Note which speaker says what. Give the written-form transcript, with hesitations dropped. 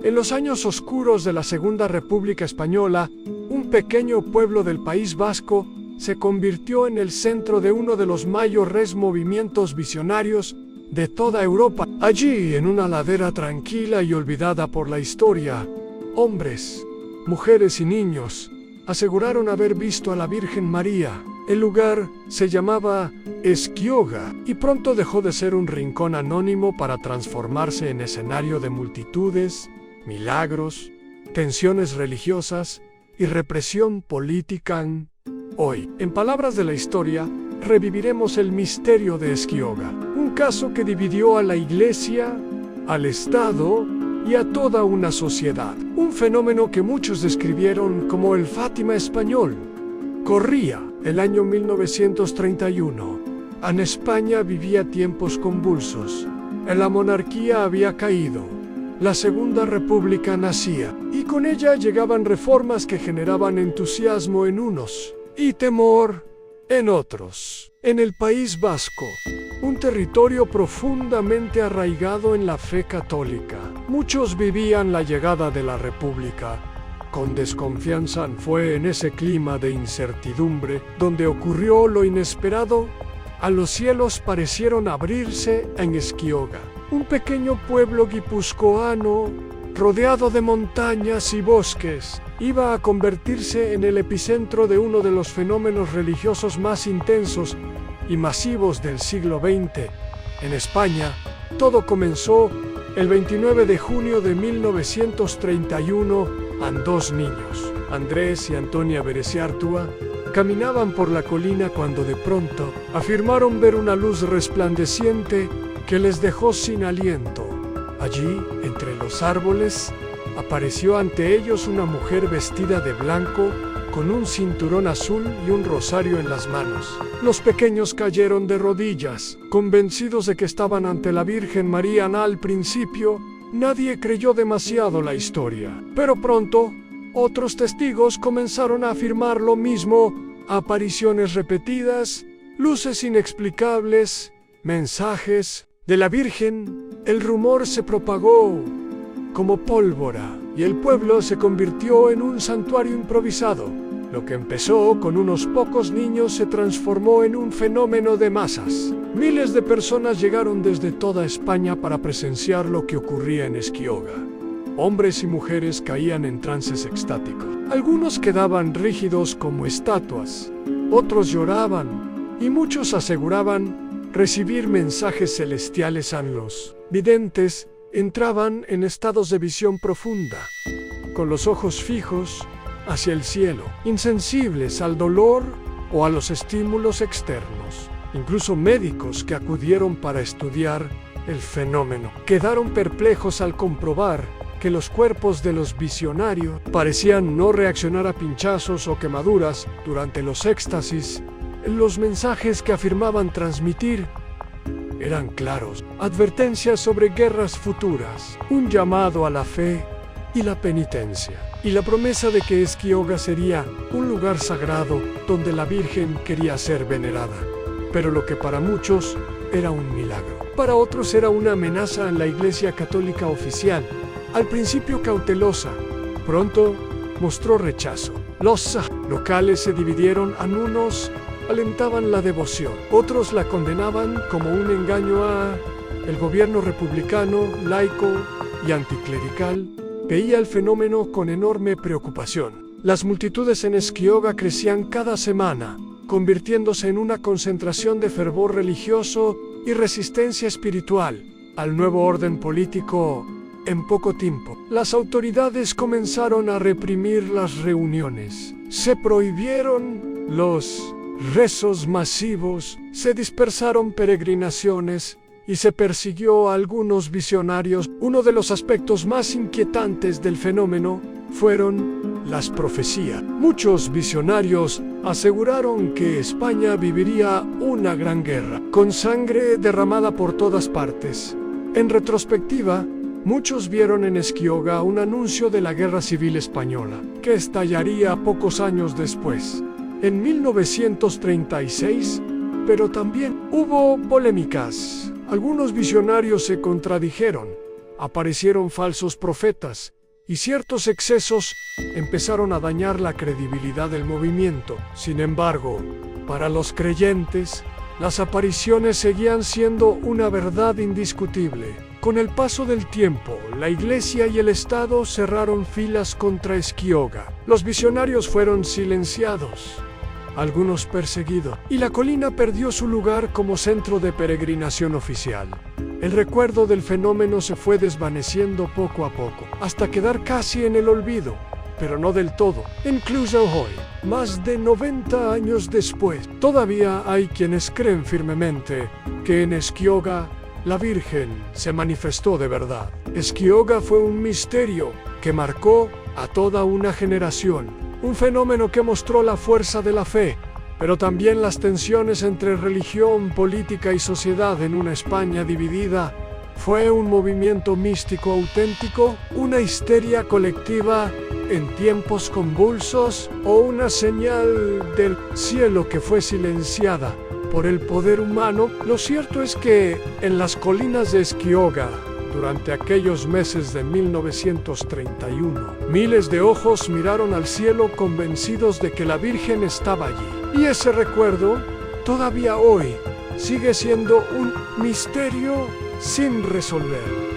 Speaker 1: En los años oscuros de la Segunda República Española, un pequeño pueblo del País Vasco se convirtió en el centro de uno de los mayores movimientos visionarios de toda Europa. Allí, en una ladera tranquila y olvidada por la historia, hombres, mujeres y niños aseguraron haber visto a la Virgen María. El lugar se llamaba Esquioga y pronto dejó de ser un rincón anónimo para transformarse en escenario de multitudes, milagros, tensiones religiosas y represión política. Hoy, en palabras de la historia, reviviremos el misterio de Esquioga, un caso que dividió a la Iglesia, al Estado y a toda una sociedad. Un fenómeno que muchos describieron como el Fátima español. Corría el año 1931. En España vivía tiempos convulsos. La monarquía había caído. La Segunda República nacía, y con ella llegaban reformas que generaban entusiasmo en unos y temor en otros. En el País Vasco, un territorio profundamente arraigado en la fe católica, muchos vivían la llegada de la República con desconfianza. Fue en ese clima de incertidumbre donde ocurrió lo inesperado. A los cielos parecieron abrirse en Esquioga, un pequeño pueblo guipuzcoano rodeado de montañas y bosques. Iba a convertirse en el epicentro de uno de los fenómenos religiosos más intensos y masivos del siglo XX. En España, todo comenzó el 29 de junio de 1931. Dos niños, Andrés y Antonia Bereciartua, caminaban por la colina cuando de pronto afirmaron ver una luz resplandeciente que les dejó sin aliento. Allí, entre los árboles, apareció ante ellos una mujer vestida de blanco, con un cinturón azul y un rosario en las manos. Los pequeños cayeron de rodillas, convencidos de que estaban ante la Virgen María. Al principio, nadie creyó demasiado la historia, pero pronto, otros testigos comenzaron a afirmar lo mismo: apariciones repetidas, luces inexplicables, mensajes de la Virgen. El rumor se propagó como pólvora y el pueblo se convirtió en un santuario improvisado. Lo que empezó con unos pocos niños se transformó en un fenómeno de masas. Miles de personas llegaron desde toda España para presenciar lo que ocurría en Esquioga. Hombres y mujeres caían en trances extáticos. Algunos quedaban rígidos como estatuas, otros lloraban y muchos aseguraban recibir mensajes celestiales. Los videntes entraban en estados de visión profunda, con los ojos fijos hacia el cielo, insensibles al dolor o a los estímulos externos. Incluso médicos que acudieron para estudiar el fenómeno quedaron perplejos al comprobar que los cuerpos de los visionarios parecían no reaccionar a pinchazos o quemaduras durante los éxtasis. Los mensajes que afirmaban transmitir eran claros: advertencias sobre guerras futuras, un llamado a la fe y la penitencia, y la promesa de que Esquioga sería un lugar sagrado donde la Virgen quería ser venerada. Pero lo que para muchos era un milagro, para otros era una amenaza en la Iglesia Católica oficial. Al principio cautelosa, pronto mostró rechazo. Los locales se dividieron. Unos alentaban la devoción, otros la condenaban como un engaño. El gobierno republicano, laico y anticlerical veía el fenómeno con enorme preocupación. Las multitudes en Esquioga crecían cada semana, convirtiéndose en una concentración de fervor religioso y resistencia espiritual al nuevo orden político. En poco tiempo, las autoridades comenzaron a reprimir las reuniones. Se prohibieron los rezos masivos, se dispersaron peregrinaciones y se persiguió a algunos visionarios. Uno de los aspectos más inquietantes del fenómeno fueron las profecías. Muchos visionarios aseguraron que España viviría una gran guerra, con sangre derramada por todas partes. En retrospectiva, muchos vieron en Esquioga un anuncio de la Guerra Civil Española, que estallaría pocos años después, en 1936, pero también hubo polémicas. Algunos visionarios se contradijeron. aparecieron falsos profetas, y ciertos excesos empezaron a dañar la credibilidad del movimiento. Sin embargo, para los creyentes, las apariciones seguían siendo una verdad indiscutible. Con el paso del tiempo, la Iglesia y el Estado cerraron filas contra Esquioga. Los visionarios fueron silenciados, algunos perseguidos, y la colina perdió su lugar como centro de peregrinación oficial. El recuerdo del fenómeno se fue desvaneciendo poco a poco, hasta quedar casi en el olvido, pero no del todo. Incluso hoy, más de 90 años después, todavía hay quienes creen firmemente que en Esquioga la Virgen se manifestó de verdad. Esquioga fue un misterio que marcó a toda una generación, un fenómeno que mostró la fuerza de la fe, pero también las tensiones entre religión, política y sociedad en una España dividida. Fue un movimiento místico auténtico, una histeria colectiva en tiempos convulsos, o una señal del cielo que fue silenciada por el poder humano. Lo cierto es que en las colinas de Esquioga, durante aquellos meses de 1931, miles de ojos miraron al cielo convencidos de que la Virgen estaba allí. Y ese recuerdo, todavía hoy, sigue siendo un misterio sin resolver.